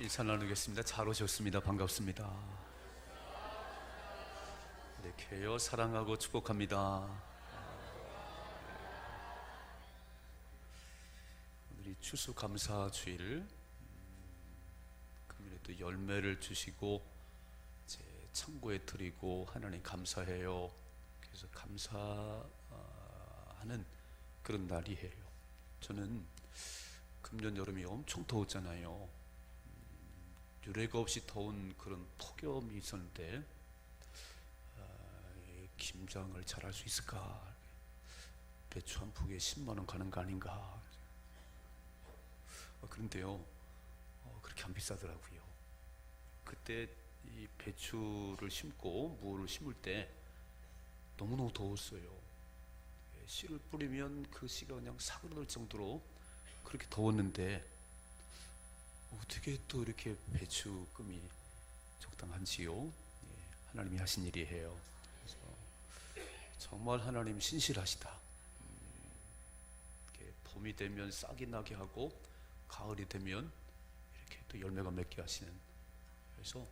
인사 나누겠습니다. 잘 오셨습니다. 반갑습니다. 네, 개요 사랑하고 축복합니다. 오늘이 추수감사주일, 금요일에 또 열매를 주시고 제 창고에 드리고 하나님 감사해요. 그래서 감사하는 그런 날이에요. 저는 금년 여름이 엄청 더웠잖아요. 유례가 없이 더운 그런 폭염이 있었는데 김장을 잘할 수 있을까? 배추 한 포기에 10만 원 가는 거 아닌가? 그런데요, 그렇게 안 비싸더라고요. 그때 이 배추를 심고 무를 심을 때 너무너무 더웠어요. 씨를 뿌리면 그 씨가 그냥 사그러들 정도로 그렇게 더웠는데 어떻게 또 이렇게 배추금이 적당한지요? 하나님이 하신 일이에요. 그래서 정말 하나님 신실하시다. 이렇게 봄이 되면 싹이 나게 하고 가을이 되면 이렇게 또 열매가 맺게 하시는. 그래서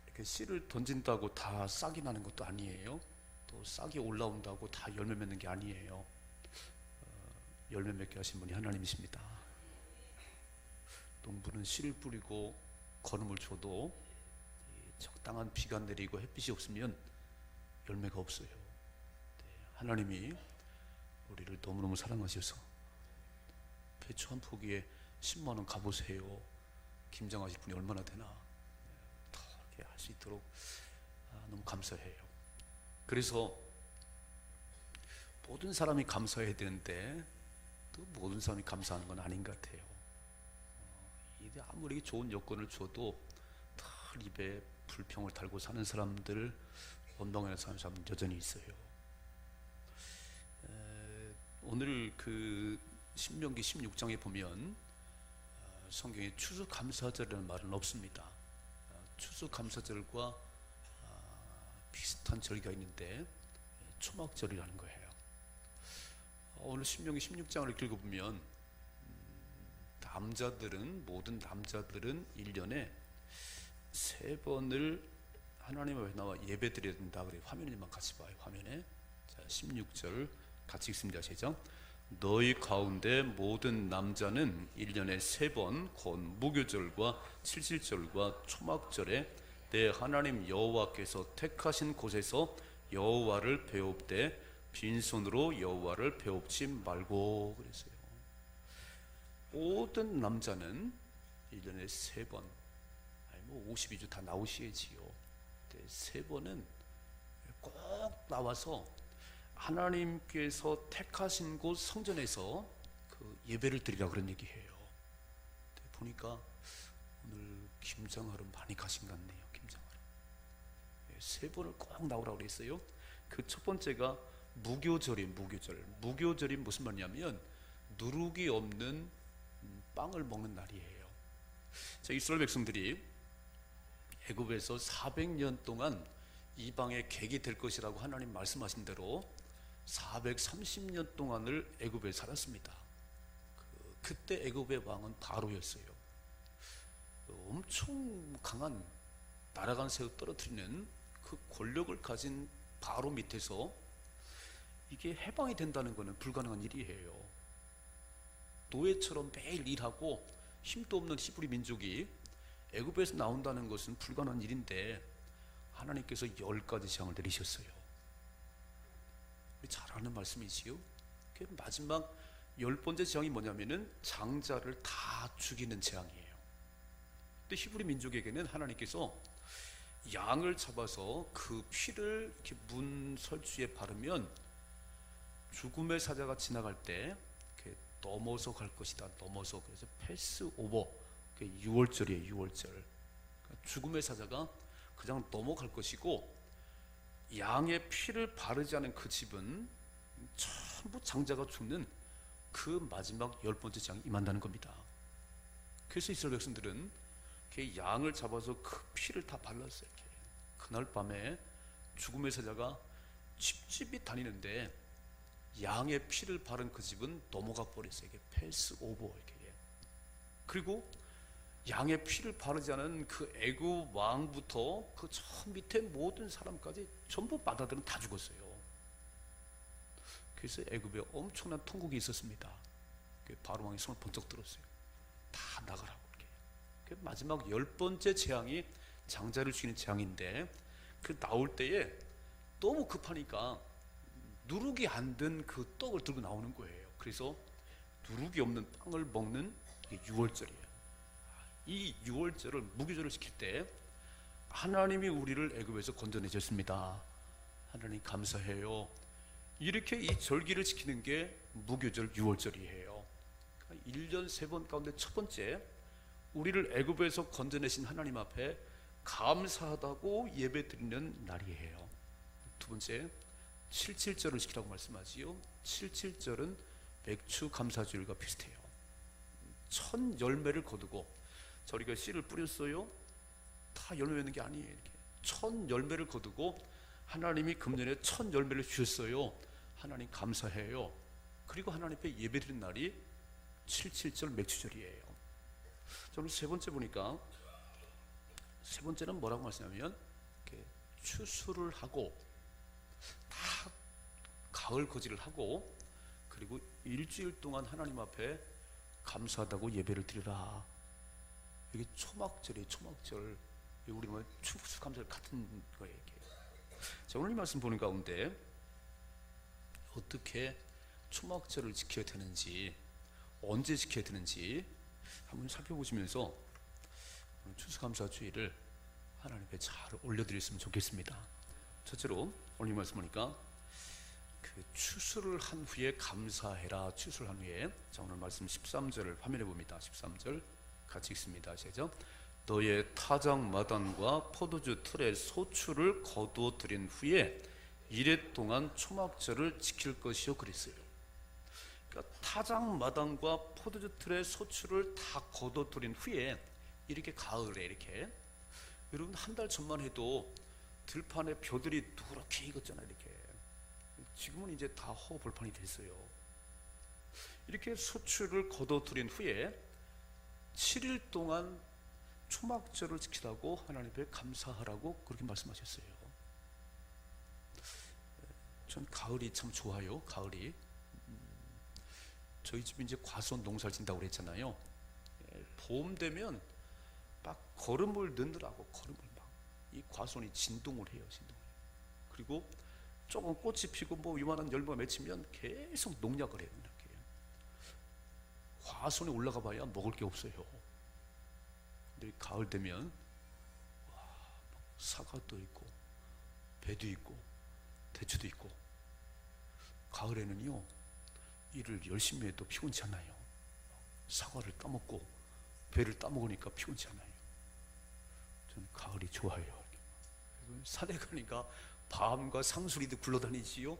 이렇게 씨를 던진다고 다 싹이 나는 것도 아니에요. 또 싹이 올라온다고 다 열매 맺는 게 아니에요. 열매 맺게 하신 분이 하나님이십니다. 농부는 씨를 뿌리고 거름을 줘도 적당한 비가 내리고 햇빛이 없으면 열매가 없어요. 하나님이 우리를 너무너무 사랑하셔서 배추 한 포기에 10만 원 가보세요. 김장하실 분이 얼마나 되나. 더 이렇게 할 수 있도록 너무 감사해요. 그래서 모든 사람이 감사해야 되는데 또 모든 사람이 감사하는 건 아닌 것 같아요. 아무리 좋은 여건을 줘도 털 입에 불평을 달고 사는 사람들, 원망하는 사람 여전히 있어요. 오늘 그 신명기 16장에 보면 성경에 추수감사절이라는 말은 없습니다. 추수감사절과 비슷한 절기가 있는데 초막절이라는 거예요. 오늘 신명기 16장을 읽어보면 모든 남자들은 1년에 3번을 하나님 앞에 나와 예배 드려야 된다. 그래요. 화면에만 같이 봐요. 화면에. 자, 16절 같이 읽습니다. 시작. 너희 가운데 모든 남자는 1년에 3번 곧 무교절과 칠칠절과 초막절에 내 하나님 여호와께서 택하신 곳에서 여호와를 배웁되 빈손으로 여호와를 배웁지 말고 그랬어요. 모든 남자는 1년에 3번, 52주 다 나오셔야지요. 3번은 꼭 나와서 하나님께서 택하신 곳 성전에서 그 예배를 드리라 그런 얘기해요. 보니까 오늘 김장하러 많이 가신 것 같네요. 김장하러 3번을 꼭 나오라고 그랬어요. 그 첫 번째가 무교절이 무교절이 무슨 말이냐면 누룩이 없는 빵을 먹는 날이에요. 자, 이스라엘 백성들이 애굽에서 400년 동안 이방의 객이 될 것이라고 하나님 말씀하신 대로 430년 동안을 애굽에 살았습니다. 그때 애굽의 왕은 바로였어요. 엄청 강한 나라간 새우 떨어뜨리는 그 권력을 가진 바로 밑에서 이게 해방이 된다는 것은 불가능한 일이에요. 노예처럼 매일 일하고 힘도 없는 히브리 민족이 애굽에서 나온다는 것은 불가능한 일인데 하나님께서 10가지 재앙을 내리셨어요. 우리 잘 아는 말씀이지요. 마지막 10번째 재앙이 뭐냐면은 장자를 다 죽이는 재앙이에요. 근데 히브리 민족에게는 하나님께서 양을 잡아서 그 피를 이렇게 문 설주에 바르면 죽음의 사자가 지나갈 때 넘어서 갈 것이다. 넘어서. 그래서 패스 오버. 6월절이에요. 6월절. 죽음의 사자가 그냥 넘어갈 것이고 양의 피를 바르지 않은 그 집은 전부 장자가 죽는 그 마지막 10번째 재앙이 임한다는 겁니다. 그래서 이스라엘 백성들은 양을 잡아서 그 피를 다 발랐어요. 이렇게. 그날 밤에 죽음의 사자가 집집이 다니는데 양의 피를 바른 그 집은 넘어가 버렸어요. 이게 패스 오버. 이렇게. 그리고 양의 피를 바르지 않은 그 애굽 왕부터 그 저 밑에 모든 사람까지 전부 맏아들은 다 죽었어요. 그래서 애굽에 엄청난 통곡이 있었습니다. 바로 왕이 손을 번쩍 들었어요. 다 나가라고. 이렇게. 마지막 10번째 재앙이 장자를 죽이는 재앙인데, 그 나올 때에 너무 급하니까 누룩이 안 든 그 떡을 들고 나오는 거예요. 그래서 누룩이 없는 빵을 먹는 게 유월절이에요. 이 유월절을 무교절을 지킬 때 하나님이 우리를 애굽에서 건져내셨습니다. 하나님 감사해요. 이렇게 이 절기를 지키는 게 무교절 유월절이에요. 1년 3번 가운데 첫 번째, 우리를 애굽에서 건져내신 하나님 앞에 감사하다고 예배드리는 날이에요. 두 번째, 77절을 지키라고 말씀하지요. 77절은 맥주 감사주일과 비슷해요. 천 열매를 거두고, 저희가 씨를 뿌렸어요. 다 열매 맺는 게 아니에요. 이렇게 천 열매를 거두고 하나님이 금년에 천 열매를 주셨어요. 하나님 감사해요. 그리고 하나님 앞에 예배드리는 날이 77절 맥주절이에요. 저는 세 번째 보니까, 세 번째는 뭐라고 말씀하냐면, 추수를 하고 다 가을 거지를 하고, 그리고 일주일 동안 하나님 앞에 감사하다고 예배를 드리라. 이게 초막절이에요. 초막절. 우리 뭐 추수감사절 같은 거예요. 이게. 자, 오늘 이 말씀 보는 가운데 어떻게 초막절을 지켜야 되는지, 언제 지켜야 되는지 한번 살펴보시면서 추수감사주의를 하나님 앞에 잘 올려드렸으면 좋겠습니다. 첫째로 오늘 이 말씀 보니까 그 추수를 한 후에 감사해라. 추수를 한 후에. 자, 오늘 말씀 13절을 화면에 봅니다. 13절 같이 읽습니다. 시작. 너의 타작 마당과 포도주 틀에 소출을 거두어 들인 후에 이래 동안 초막절을 지킬 것이요 그랬어요. 그러니까 타작 마당과 포도주 틀에 소출을 다 거두어 들인 후에, 이렇게 가을에 이렇게, 여러분 한 달 전만 해도 들판에 벼들이 누렇게 익었잖아요. 이렇게. 지금은 이제 다 허벌판이 됐어요. 이렇게 소출을 거두어 들인 후에 7일 동안 초막절을 지키라고 하나님 앞에 감사하라고 그렇게 말씀하셨어요. 전 가을이 참 좋아요. 가을이. 저희 집이 이제 과수원 농사를 진다고 그랬잖아요. 봄 되면 막 거름을 넣느라고, 거름을 막 이 과수원이 진동을 해요. 진동을. 그리고 조금 꽃이 피고 뭐 이만한 열매가 맺히면 계속 농약을 해요. 이렇게. 과수원에 올라가 봐야 먹을 게 없어요. 근데 가을 되면 사과도 있고 배도 있고 대추도 있고, 가을에는요 일을 열심히 해도 피곤치 않아요. 사과를 따먹고 배를 따먹으니까 피곤치 않아요. 저는 가을이 좋아요. 산에 가니까 밤과 상수리도 굴러다니지요.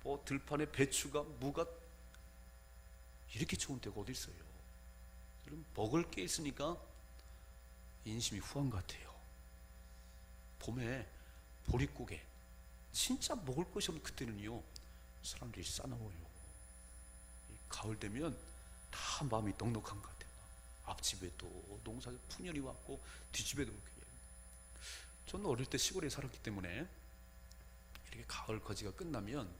뭐 들판에 배추가, 무가, 이렇게 좋은 때가 어디 있어요. 여러분 먹을 게 있으니까 인심이 후한 것 같아요. 봄에 보릿고개, 진짜 먹을 것이 없는 그때는요 사람들이 싸나워요. 가을 되면 다 마음이 넉넉한 것 같아요. 앞집에도 농사 풍년이 왔고 뒷집에도 그렇게. 저는 어릴 때 시골에 살았기 때문에 이렇게 가을 거지가 끝나면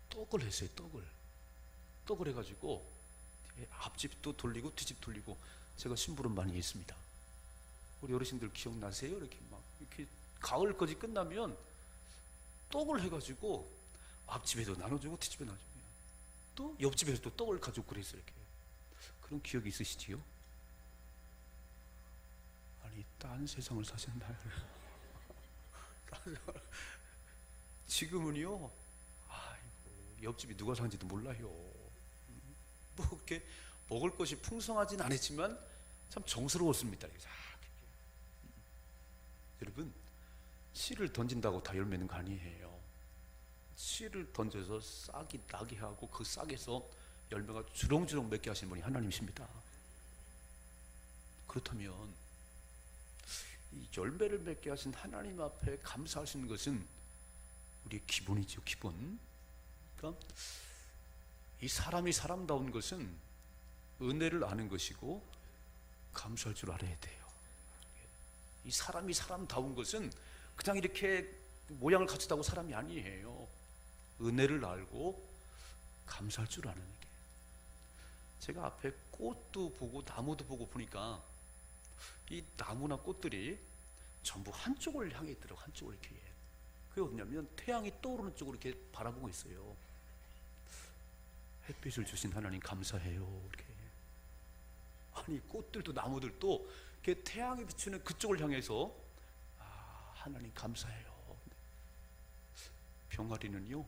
떡을 했어요. 떡을 해가지고 앞집도 돌리고 뒷집 돌리고. 제가 심부름 많이 했습니다. 우리 어르신들 기억나세요? 이렇게 가을 거지 끝나면 떡을 해가지고 앞집에도 나눠주고 뒷집에 나눠주고, 또 옆집에서 또 떡을 가지고 그랬어요. 이렇게. 그런 기억이 있으시지요? 아니 딴 세상을 사셨나요? 지금은요, 아이고, 옆집이 누가 사는지도 몰라요. 뭐 이렇게 먹을 것이 풍성하진 않았지만 참 정스러웠습니다. 여러분, 씨를 던진다고 다 열매는 거 아니에요. 씨를 던져서 싹이 나게 하고 그 싹에서 열매가 주렁주렁 맺게 하시는 분이 하나님이십니다. 그렇다면 이 열매를 맺게 하신 하나님 앞에 감사하시는 것은 우리의 기본이죠. 기본. 그러니까 이 사람이 사람다운 것은 은혜를 아는 것이고 감사할 줄 알아야 돼요. 이 사람이 사람다운 것은 그냥 이렇게 모양을 갖췄다고 사람이 아니에요. 은혜를 알고 감사할 줄 아는 게. 제가 앞에 꽃도 보고 나무도 보고 보니까 이 나무나 꽃들이 전부 한쪽을 향해 있더라고. 한쪽을 이렇게. 그게 어디냐면 태양이 떠오르는 쪽으로 이렇게 바라보고 있어요. 햇빛을 주신 하나님 감사해요. 이렇게. 아니 꽃들도 나무들도 이렇게 태양이 비추는 그쪽을 향해서 하나님 감사해요. 병아리는요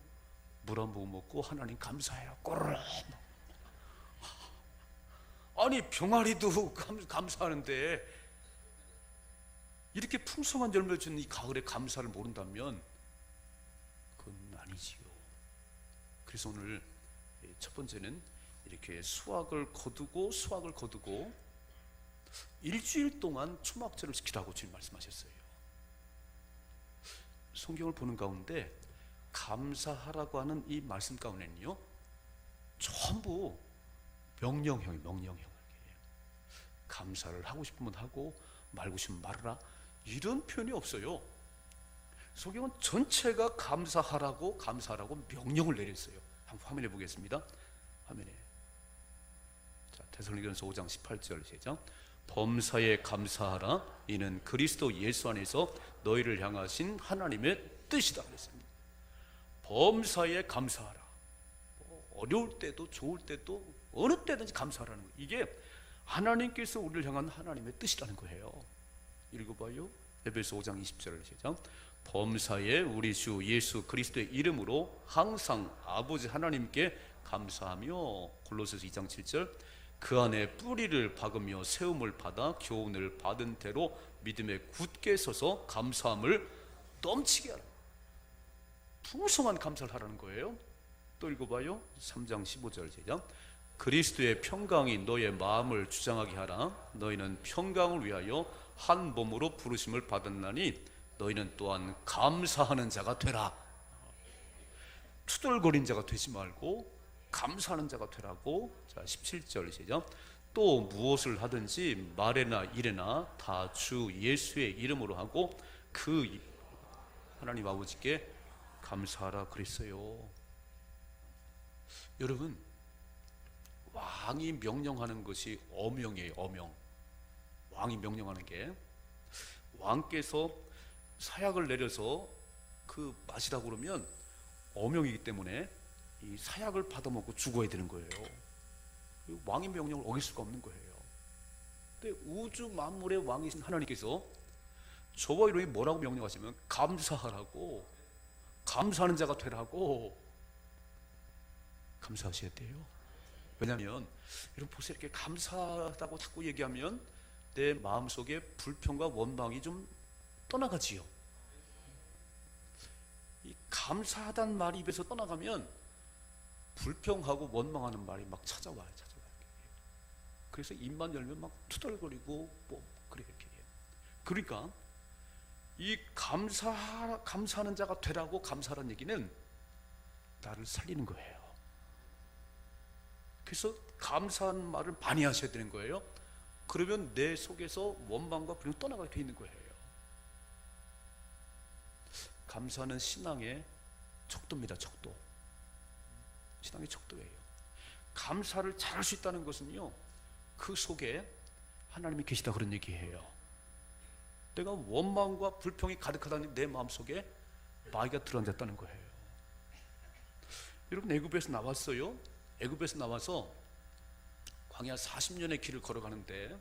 물 한 모금 먹고 하나님 감사해요. 꼬르륵. 아니 병아리도 감사하는데 이렇게 풍성한 열매를 주는 이 가을의 감사를 모른다면 그건 아니지요. 그래서 오늘 첫 번째는 이렇게 수확을 거두고 일주일 동안 초막절을 지키라고 주님 말씀하셨어요. 성경을 보는 가운데 감사하라고 하는 이 말씀 가운데는요 전부 명령형이에요. 감사를 하고 싶으면 하고 말고 싶으면 말하라, 이런 표현이 없어요. 성경은 전체가 감사하라고 명령을 내렸어요. 한번 화면에 보겠습니다. 화면에. 자, 데살로니가서 5장 18절 시작. 범사에 감사하라, 이는 그리스도 예수 안에서 너희를 향하신 하나님의 뜻이다 그랬습니다. 범사에 감사하라. 어려울 때도 좋을 때도 어느 때든지 감사하라는 거예요. 이게 하나님께서 우리를 향한 하나님의 뜻이라는 거예요. 읽어봐요. 에베소 5장 20절 시작. 범사에 우리 주 예수 그리스도의 이름으로 항상 아버지 하나님께 감사하며, 골로새서 2장 7절, 그 안에 뿌리를 박으며 세움을 받아 교훈을 받은 대로 믿음에 굳게 서서 감사함을 넘치게 하라. 풍성한 감사를 하라는 거예요. 또 읽어봐요. 3장 15절 시작. 그리스도의 평강이 너의 마음을 주장하게 하라. 너희는 평강을 위하여 한 몸으로 부르심을 받았나니 너희는 또한 감사하는 자가 되라. 투덜거린 자가 되지 말고 감사하는 자가 되라고. 자, 17절 시작. 또 무엇을 하든지 말에나 일에나 다 주 예수의 이름으로 하고 그 하나님 아버지께 감사하라 그랬어요. 여러분, 왕이 명령하는 것이 어명이에요. 어명. 왕이 명령하는 게, 왕께서 사약을 내려서 그 마시라고 그러면 어명이기 때문에 이 사약을 받아먹고 죽어야 되는 거예요. 왕의 명령을 어길 수가 없는 거예요. 근데 우주 만물의 왕이신 하나님께서 저와 여러분이 뭐라고 명령하시면 감사하라고, 감사하는 자가 되라고 감사하셔야 돼요. 왜냐하면 여러분 보세요. 이렇게 감사하다고 자꾸 얘기하면 내 마음속에 불평과 원망이 좀 떠나가지요. 이 감사하다는 말이 입에서 떠나가면 불평하고 원망하는 말이 막 찾아와요. 그래서 입만 열면 막 투덜거리고 뭐 그래 이렇게. 그러니까 이 감사하는 자가 되라고 감사하는 얘기는 나를 살리는 거예요. 그래서 감사하는 말을 많이 하셔야 되는 거예요. 그러면 내 속에서 원망과 불평이 떠나가게 돼 있는 거예요. 감사는 신앙의 척도입니다. 척도. 신앙의 척도예요. 감사를 잘할 수 있다는 것은요, 그 속에 하나님이 계시다 그런 얘기예요. 내가 원망과 불평이 가득하다니 내 마음속에 마귀가 들어앉았다는 거예요. 여러분, 애굽에서 나왔어요. 애굽에서 나와서 광야 40년의 길을 걸어가는데,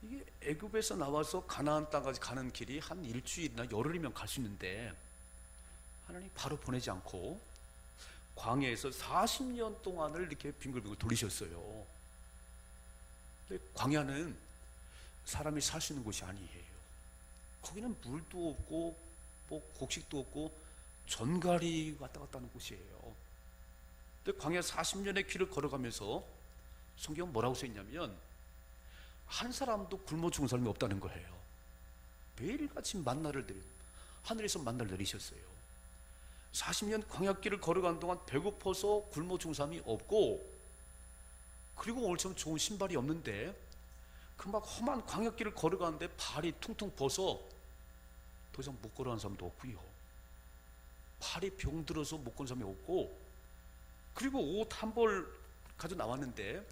이게 애굽에서 나와서 가나안 땅까지 가는 길이 한 일주일이나 열흘이면 갈 수 있는데 하나님 바로 보내지 않고 광야에서 40년 동안을 이렇게 빙글빙글 돌리셨어요. 근데 광야는 사람이 살 수 있는 곳이 아니에요. 거기는 물도 없고 뭐 곡식도 없고 전갈이 왔다 갔다 하는 곳이에요. 근데 광야 40년의 길을 걸어가면서 성경은 뭐라고 써있냐면 한 사람도 굶어 죽은 사람이 없다는 거예요. 매일같이 하늘에서 만나를 내리셨어요. 40년 광야길을 걸어가는 동안 배고파서 굶어 죽은 사람이 없고, 그리고 오늘처럼 좋은 신발이 없는데 그 막 험한 광역길을 걸어가는데 발이 퉁퉁 벗어 더 이상 못 걸어가는 사람도 없고요. 팔이 병들어서 못 걷는 사람이 없고, 그리고 옷 한 벌 가지고 나왔는데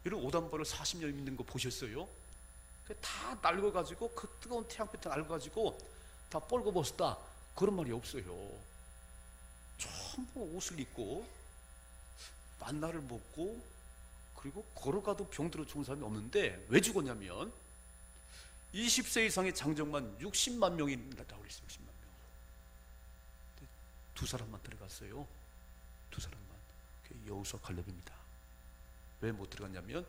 이런 옷 한 벌을 40년 입는 거 보셨어요? 다 낡아가지고 그 뜨거운 태양빛에 낡아가지고 다 뻘거벗었다 그런 말이 없어요. 전부 옷을 입고 만나를 먹고 그리고 걸어가도 병들어 죽은 사람이 없는데 왜 죽었냐면 20세 이상의 장정만 60만 명이 나다고 그랬어요. 60만 명. 두 사람만 들어갔어요. 두 사람만. 그게 여호수아 갈렙입니다. 왜 못 들어갔냐면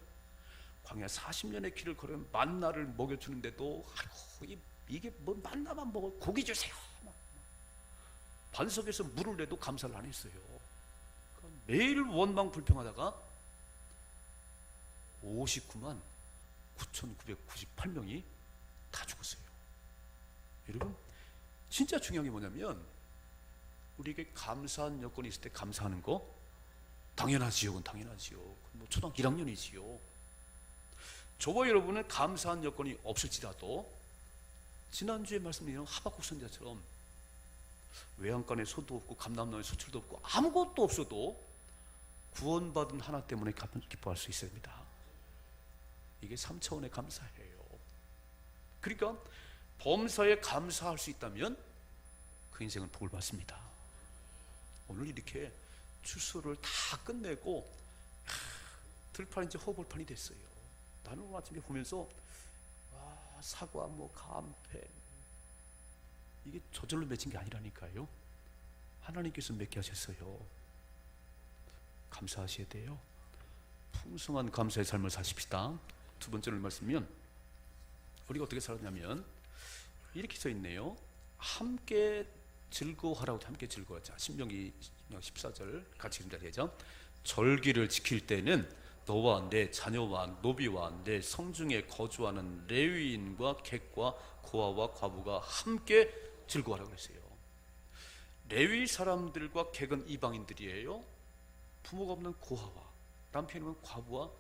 광야 40년의 길을 걸어 만나를 먹여주는데도 아이고 이게 뭐 만나만 먹어 고기 주세요. 반석에서 물을 내도 감사를 안 했어요. 매일 원망 불평하다가 59만 9,998명이 다 죽었어요. 여러분 진짜 중요한 게 뭐냐면 우리에게 감사한 여건이 있을 때 감사하는 거 당연하지요. 그건 당연하지요. 뭐 초등학교 1학년이지요. 저와 여러분은 감사한 여건이 없을지라도 지난주에 말씀드린 하박국 선지자처럼 외양간에 소도 없고 감람나무에 소출도 없고 아무것도 없어도 구원받은 하나 때문에 기뻐할 수 있습니다. 이게 3차원의 감사예요. 그러니까 범사에 감사할 수 있다면 그 인생은 복을 받습니다. 오늘 이렇게 추수를 다 끝내고 들판이 이제 허벌판이 됐어요. 나는 오늘 아침에 보면서 와, 사과, 뭐 감패 이게 저절로 맺힌 게 아니라니까요. 하나님께서 맺게 하셨어요. 감사하셔야 돼요. 풍성한 감사의 삶을 사십시다. 두 번째로 말씀이면 우리가 어떻게 살았냐면 이렇게 써 있네요. 함께 즐거워하라고. 함께 즐거워하자. 신명기 14절 같이 읽자 되죠. 절기를 지킬 때는 너와 내 자녀와 노비와 내 성중에 거주하는 레위인과 객과 고아와 과부가 함께 즐거워하라고 그랬어요. 레위 사람들과 객은 이방인들이에요. 부모가 없는 고아와 남편이 없는 과부와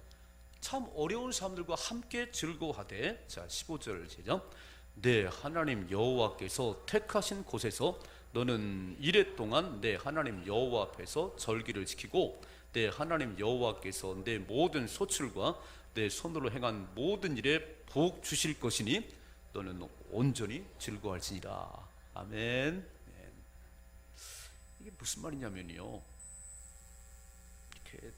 참 어려운 사람들과 함께 즐거워하되. 자 15절 시작. 내 하나님 여호와께서 택하신 곳에서 너는 이레 동안 내 하나님 여호와 앞에서 절기를 지키고 내 하나님 여호와께서 내 모든 소출과 내 손으로 행한 모든 일에 복 주실 것이니 너는 온전히 즐거워할지니라. 아멘. 이게 무슨 말이냐면요, 이렇게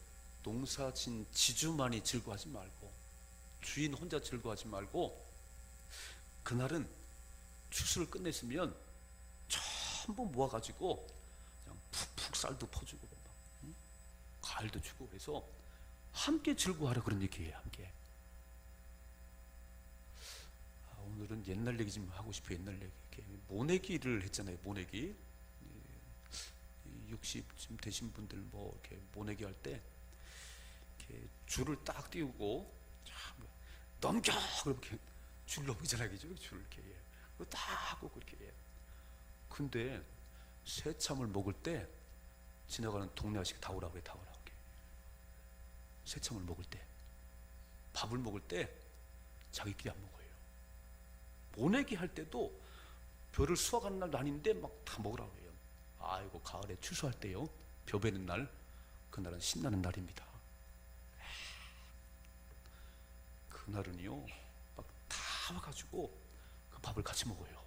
농사진 지주만이 즐거워하지 말고 주인 혼자 즐거워하지 말고 그날은 추수를 끝냈으면 전부 모아가지고 그냥 푹푹 쌀도 퍼주고 과일도 주고 해서 함께 즐거워하라 그런 얘기예요. 함께. 오늘은 옛날 얘기 좀 하고 싶어요. 옛날 얘기. 모내기를 했잖아요. 모내기. 60쯤 되신 분들 뭐 이렇게 모내기 할 때 이렇게 줄을 딱 띄우고 넘겨 그렇게 줄 넘기잖아요. 그죠? 줄 이렇게 딱 하고 그렇게. 근데 새참을 먹을 때 지나가는 동네 아저씨가 다 오라고 해. 다 오라고 해. 새참을 먹을 때, 밥을 먹을 때 자기끼리 안 먹어요. 모내기 할 때도 벼를 수확하는 날도 아닌데 막 다 먹으라고 해요. 아이고 가을에 추수할 때요, 벼 베는 날, 그날은 신나는 날입니다. 그날은요 막 다 와가지고 그 밥을 같이 먹어요.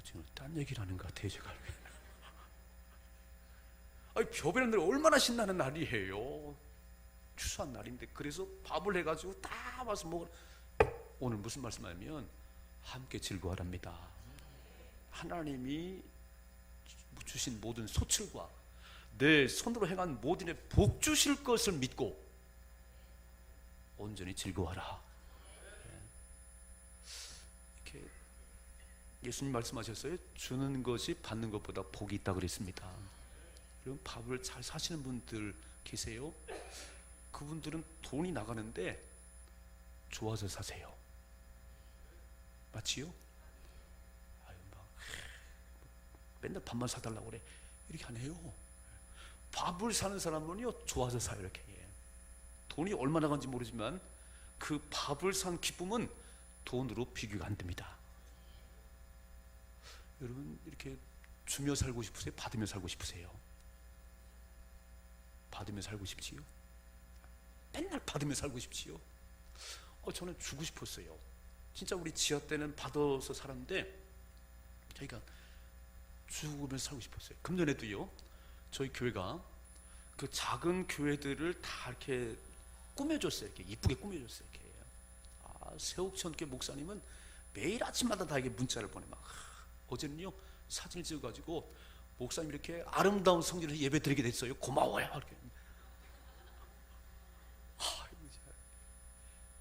지금 딴 얘기를 하는 것 같아요 제가. 아니 벼 베는 날 얼마나 신나는 날이에요. 추수한 날인데. 그래서 밥을 해가지고 다 와서 먹으러. 오늘 무슨 말씀하냐면 함께 즐거워하랍니다. 하나님이 주신 모든 소출과 내 손으로 행한 모든 일에 복 주실 것을 믿고 온전히 즐거워하라. 이렇게 예수님 말씀하셨어요. 주는 것이 받는 것보다 복이 있다 그랬습니다. 그럼 밥을 잘 사시는 분들 계세요. 그분들은 돈이 나가는데 좋아서 사세요. 맞지요? 아유, 막 맨날 밥만 사달라고 그래. 이렇게 안 해요. 밥을 사는 사람은요 좋아서 사요. 이렇게 돈이 얼마나 간지 모르지만 그 밥을 산 기쁨은 돈으로 비교가 안 됩니다. 여러분 이렇게 주며 살고 싶으세요? 받으며 살고 싶으세요? 받으며 살고 싶지요? 맨날 받으며 살고 싶지요? 저는 주고 싶었어요. 진짜 우리 지하 때는 받아서 살았는데 저희가 주면서 살고 싶었어요. 금년에도요 저희 교회가 그 작은 교회들을 다 이렇게 꾸며줬어요. 이렇게 이쁘게 꾸며줬어요. 이렇게. 세옥천교 목사님은 매일 아침마다 다 이게 문자를 보내. 막 어제는요 사진을 찍어가지고 목사님 이렇게 아름다운 성전에서 예배 드리게 됐어요. 고마워요. 이렇게.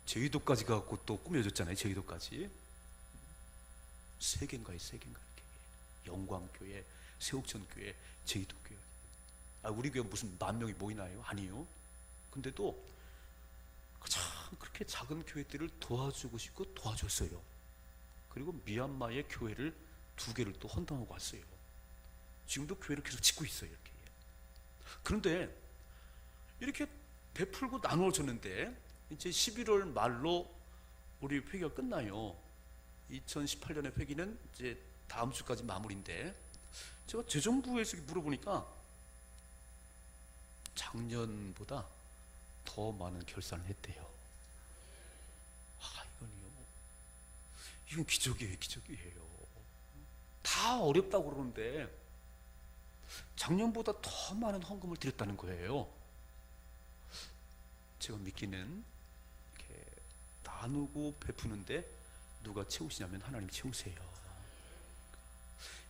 제주도까지 가고 또 꾸며줬잖아요. 제주도까지. 세 개인가요? 세 개인가 이렇게. 영광교회, 세옥천교회, 제주도교회. 우리 교회 무슨 10,000명이 모이나요? 아니요. 근데도 참 그렇게 작은 교회들을 도와주고 싶고 도와줬어요. 그리고 미얀마의 교회를 2개를 또 헌당하고 왔어요. 지금도 교회를 계속 짓고 있어요. 이렇게. 그런데 이렇게 베풀고 나누어졌는데 이제 11월 말로 우리 회기가 끝나요. 2018년의 회기는 이제 다음 주까지 마무리인데 제가 재정부에서 물어보니까 작년보다 더 많은 결산을 했대요. 이건 기적이에요. 기적이에요. 다 어렵다고 그러는데 작년보다 더 많은 헌금을 드렸다는 거예요. 제가 믿기는 이렇게 나누고 베푸는데 누가 채우시냐면 하나님 채우세요.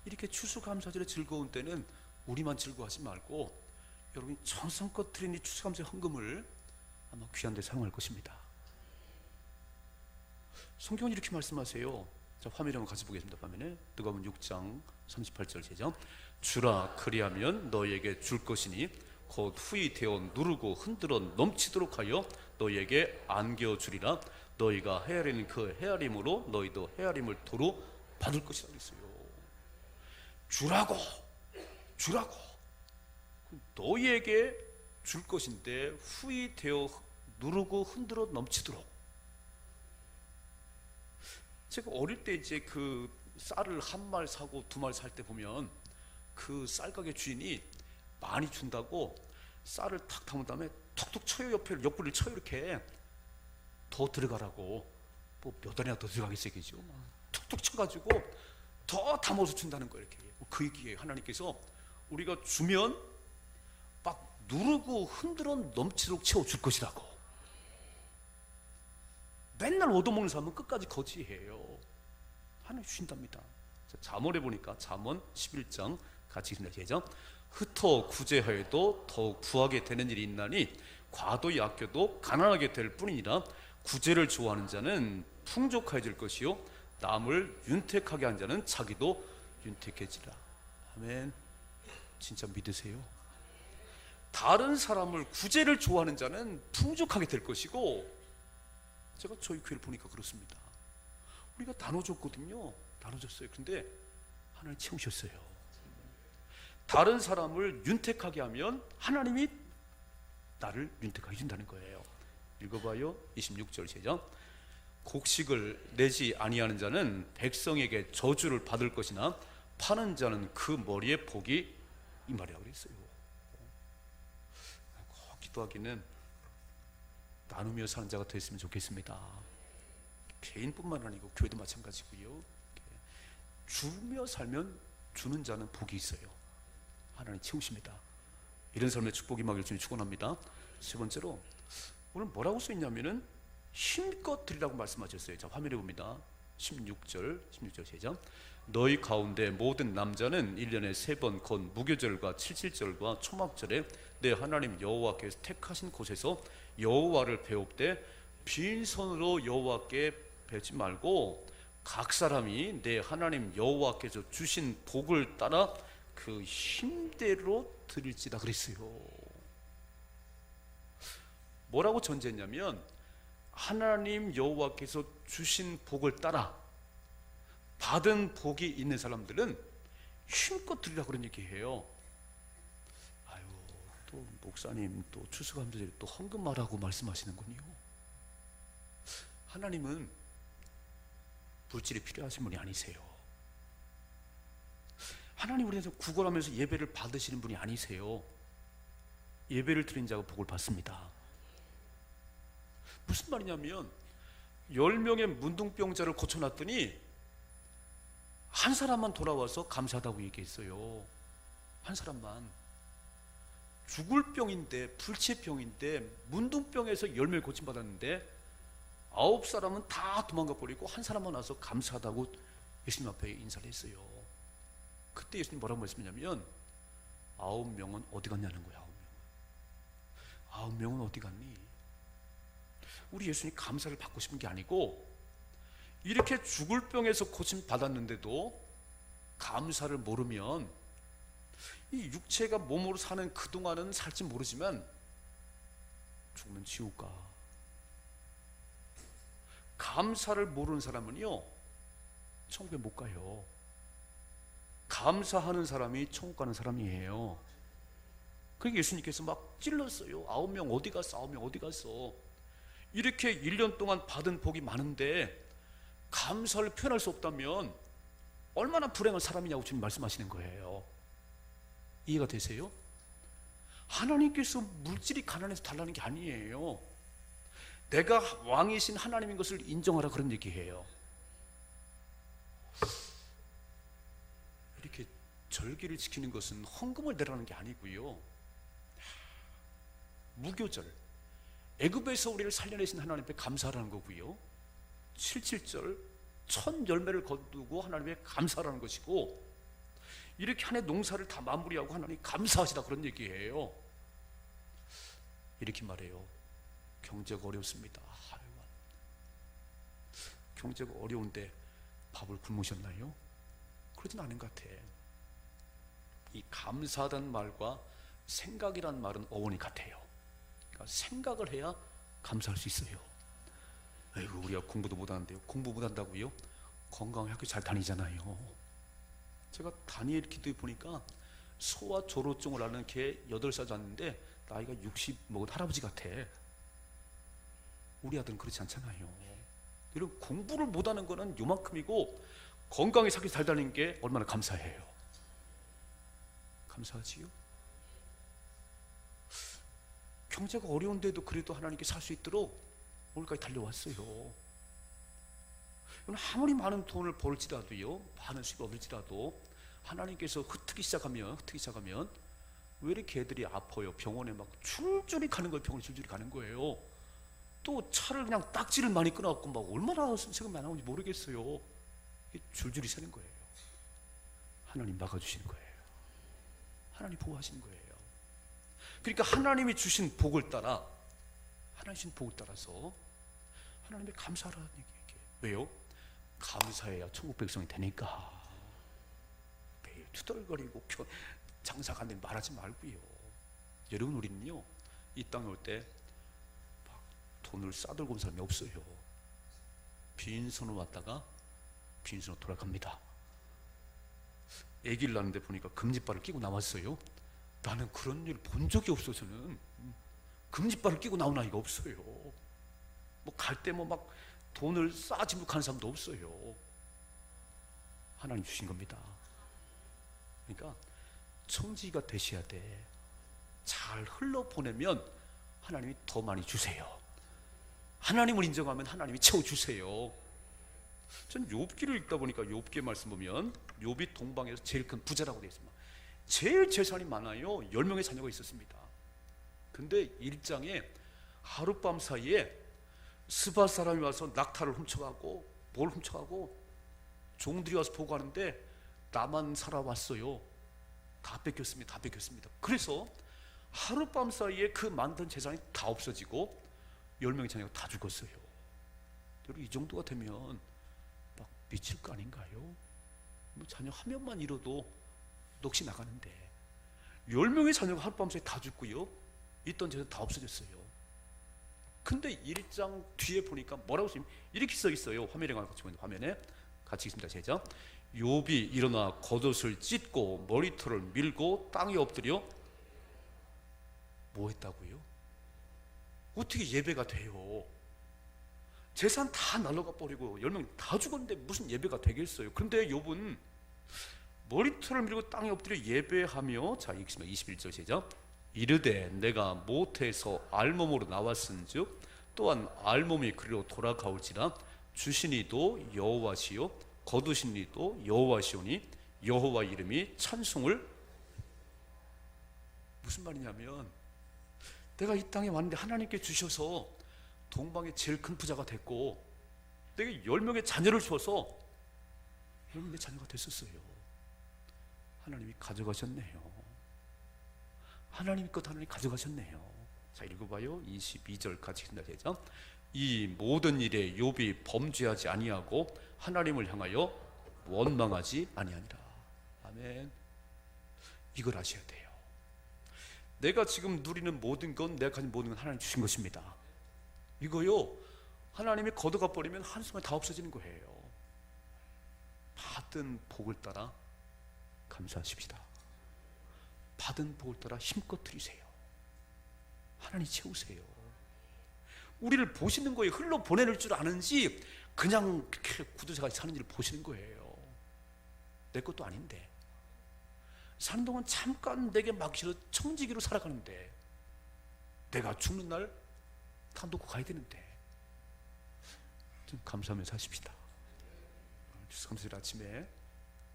이렇게 추수감사절의 즐거운 때는 우리만 즐거워하지 말고 여러분이 정성껏 드린 이 추수감사 헌금을 아마 귀한 데 사용할 것입니다. 성경은 이렇게 말씀하세요. 자, 화면에 한번 같이 보겠습니다. 화면에 누가복음 6장 38절 제정. 주라 그리하면 너희에게 줄 것이니 곧 후이 되어 누르고 흔들어 넘치도록 하여 너희에게 안겨주리라. 너희가 헤아리는 그 헤아림으로 너희도 헤아림을 도로 받을 것이라 그랬어요. 주라고 너희에게 줄 것인데 후이 되어 누르고 흔들어 넘치도록. 제가 어릴 때 이제 그 쌀을 1말 사고 2말 살 때 보면 그 쌀가게 주인이 많이 준다고 쌀을 탁 담은 다음에 톡톡 쳐요. 옆구리를 쳐요. 이렇게 더 들어가라고. 뭐 몇 알이나 더 들어가겠어요. 그죠? 톡톡 쳐가지고 더 담아서 준다는 거예요. 이렇게. 그 얘기예요. 하나님께서 우리가 주면 막 누르고 흔들어 넘치도록 채워줄 것이라고. 맨날 얻어먹는 사람은 끝까지 거지해요. 하나님 주신답니다. 잠언에 보니까 잠언 11장 같이 읽습니다. 시작. 흩어 구제하여도 더욱 부하게 되는 일이 있나니 과도히 아껴도 가난하게 될 뿐이니라. 구제를 좋아하는 자는 풍족해질 것이요 남을 윤택하게 한 자는 자기도 윤택해지라. 아멘. 진짜 믿으세요? 다른 사람을 구제를 좋아하는 자는 풍족하게 될 것이고, 제가 저희 교회를 보니까 그렇습니다. 우리가 나눠줬거든요. 나눠줬어요. 근데 하나님 채우셨어요. 다른 사람을 윤택하게 하면 하나님이 나를 윤택하게 해준다는 거예요. 읽어봐요. 26절 시작. 곡식을 내지 아니하는 자는 백성에게 저주를 받을 것이나 파는 자는 그 머리에 복이 이 말이라고 그랬어요. 기도하기는 나누며 사는 자가 됐으면 좋겠습니다. 개인뿐만 아니고 교회도 마찬가지고요. 주며 살면 주는 자는 복이 있어요. 하나님 채우십니다. 이런 삶의 축복이 임하기를 주님 축원합니다. 세 번째로 오늘 뭐라고 써있냐면은 힘껏 드리라고 말씀하셨어요. 자, 화면에 봅니다. 16절 시작. 너희 가운데 모든 남자는 1년에 3번 곧 무교절과 칠칠절과 초막절에 내 하나님 여호와께서 택하신 곳에서 여호와를 배웁되 빈손으로 여호와께 배지 말고 각 사람이 내 하나님 여호와께서 주신 복을 따라 그 힘대로 드릴지다 그랬어요. 뭐라고 전제했냐면 하나님 여호와께서 주신 복을 따라 받은 복이 있는 사람들은 힘껏 드리라 그런 얘기예요. 아유, 또 목사님 또 추수감사절에 또 헌금하라고 말씀하시는군요. 하나님은 물질이 필요하신 분이 아니세요. 하나님 우리에서 구걸하면서 예배를 받으시는 분이 아니세요. 예배를 드린 자가 복을 받습니다. 무슨 말이냐면 10명의 문둥병자를 고쳐놨더니 한 사람만 돌아와서 감사하다고 얘기했어요. 한 사람만. 죽을 병인데, 불치병인데 문둥병에서 10명을 고침받았는데 9사람은 다 도망가 버리고 한 사람만 와서 감사하다고 예수님 앞에 인사를 했어요. 그때 예수님 뭐라고 말씀했냐면 9명은 어디 갔냐는 거야. 9명은 어디 갔니? 우리 예수님 감사를 받고 싶은 게 아니고 이렇게 죽을 병에서 고침 받았는데도 감사를 모르면 이 육체가 몸으로 사는 그동안은 살지 모르지만 죽으면 지옥 가. 감사를 모르는 사람은요 천국에 못 가요. 감사하는 사람이 천국 가는 사람이에요. 그러니까 예수님께서 막 찔렀어요. 9명 어디 갔어? 9명 어디 갔어? 이렇게 1년 동안 받은 복이 많은데 감사를 표현할 수 없다면 얼마나 불행한 사람이냐고 지금 말씀하시는 거예요. 이해가 되세요? 하나님께서 물질이 가난해서 달라는 게 아니에요. 내가 왕이신 하나님인 것을 인정하라 그런 얘기예요. 이렇게 절기를 지키는 것은 헌금을 내라는 게 아니고요. 무교절, 애굽에서 우리를 살려내신 하나님 앞에 감사하라는 거고요. 77절, 천 열매를 거두고 하나님께 감사하라는 것이고, 이렇게 한 해 농사를 다 마무리하고 하나님 감사하시라 그런 얘기예요. 이렇게 말해요. 경제가 어렵습니다. 경제가 어려운데 밥을 굶으셨나요? 그러진 않은 것 같아. 이 감사하다는 말과 생각이란 말은 어원이 같아요. 그러니까 생각을 해야 감사할 수 있어요. 아이고 우리가 공부도 못하는데요. 공부 못한다고요? 건강하게 학교 잘 다니잖아요. 제가 다니엘 기도에 보니까 소아 조로증을 앓는 개 8살 잤는데 나이가 60 먹은 할아버지 같아. 우리 아들은 그렇지 않잖아요. 여러분 공부를 못하는 거는 요만큼이고 건강하게 학교 잘 다니는 게 얼마나 감사해요. 감사하지요? 경제가 어려운데도 그래도 하나님께 살 수 있도록 오늘까지 달려왔어요. 아무리 많은 돈을 벌지라도요, 많은 수입을 얻을지라도 하나님께서 흩트기 시작하면 왜 이렇게 애들이 아파요? 병원에 막 줄줄이 가는 거예요. 병원에 줄줄이 가는 거예요. 또 차를 그냥 딱지를 많이 끊어갖고 막 얼마나 세금이 안 나오는지 모르겠어요. 줄줄이 새는 거예요. 하나님 막아주시는 거예요. 하나님 보호하시는 거예요. 그러니까 하나님이 주신 복을 따라, 하나님 주신 복을 따라서 하나님께 감사하라는 얘기예요. 왜요? 감사해야 천국 백성이 되니까. 매일 투덜거리고 장사가 안 되면 말하지 말고요. 여러분 우리는요 이 땅에 올 때 돈을 싸들고 온 사람이 없어요. 빈손으로 왔다가 빈손으로 돌아갑니다. 아기를 낳는데 보니까 금지발을 끼고 나왔어요. 나는 그런 일 본 적이 없어서는 금지발을 끼고 나온 아이가 없어요. 뭐 갈 때 뭐 막 돈을 싸지고 가는 사람도 없어요. 하나님 주신 겁니다. 그러니까 청지기가 되셔야 돼. 잘 흘러보내면 하나님이 더 많이 주세요. 하나님을 인정하면 하나님이 채워주세요. 전 욥기를 읽다 보니까 욥기의 말씀 보면 욥이 동방에서 제일 큰 부자라고 되어 있습니다. 제일 재산이 많아요. 10명의 자녀가 있었습니다. 근데 1장에 하룻밤 사이에 스바 사람이 와서 낙타를 훔쳐가고 뭘 훔쳐가고 종들이 와서 보고하는데 나만 살아왔어요. 다 뺏겼습니다. 다 뺏겼습니다. 그래서 하룻밤 사이에 그 많던 재산이 다 없어지고 10명의 자녀가 다 죽었어요. 여러분 이 정도가 되면 막 미칠 거 아닌가요? 뭐 자녀 한 명만 잃어도 넋이 나가는데 10명의 자녀가 하룻밤 사이에 다 죽고요, 있던 재산 다 없어졌어요. 근데 1장 뒤에 보니까 뭐라고 쓰면 이렇게 써 있어요. 화면에 같이 보는 화면에 같이 있습니다. 제자 욥이 일어나 겉옷을 찢고 머리털을 밀고 땅에 엎드려 뭐 했다고요? 어떻게 예배가 돼요? 재산 다 날라가 버리고 10명 다 죽었는데 무슨 예배가 되겠어요? 그런데 욥은 머리털을 밀고 땅에 엎드려 예배하며, 자 읽습니다. 21절 시작. 이르되 내가 모태에서 알몸으로 나왔은즉 또한 알몸이 그리로 돌아가올지라 주신 이도 여호와시요 거두신 이도 여호와시오니 여호와 이름이 찬송을. 무슨 말이냐면 내가 이 땅에 왔는데 하나님께 주셔서 동방의 제일 큰 부자가 됐고 내게 10명의 자녀를 주어서 10명의 자녀가 됐었어요. 하나님이 가져가셨네요. 하나님 것 하나님 가져가셨네요. 자 읽어봐요. 22절까지 시작. 이 모든 일에 욥이 범죄하지 아니하고 하나님을 향하여 원망하지 아니하니라. 아멘. 이걸 아셔야 돼요. 내가 지금 누리는 모든 건, 내가 가진 모든 건 하나님 주신 것입니다. 이거요, 하나님이 걷어가 버리면 한순간에 다 없어지는 거예요. 받은 복을 따라 감사하십시다. 받은 복을 따라 힘껏 드리세요. 하나님 채우세요. 우리를 보시는 거예요. 흘러 보내는 줄 아는지 그냥 구두쇠같이 사는 일을 보시는 거예요. 내 것도 아닌데 사는 동안 잠깐 내게 맡기셔서 청지기로 살아가는데 내가 죽는 날 다 놓고 가야 되는데 좀 감사하면서 사십시다. 주스 감사절 아침에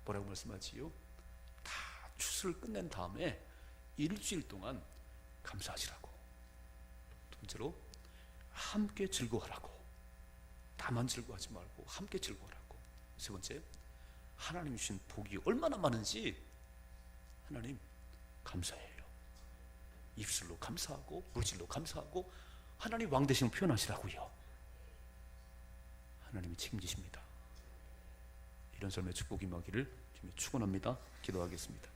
뭐라고 말씀하지요? 다 추수를 끝낸 다음에 일주일 동안 감사하시라고. 두 번째로 함께 즐거워하라고. 나만 즐거워하지 말고 함께 즐거워하라고. 세 번째, 하나님 주신 복이 얼마나 많은지 하나님 감사해요. 입술로 감사하고 물질로 감사하고 하나님 왕 되심을 표현하시라고요. 하나님이 책임지십니다. 이런 삶의 축복이 임하기를 주님 축원합니다. 기도하겠습니다.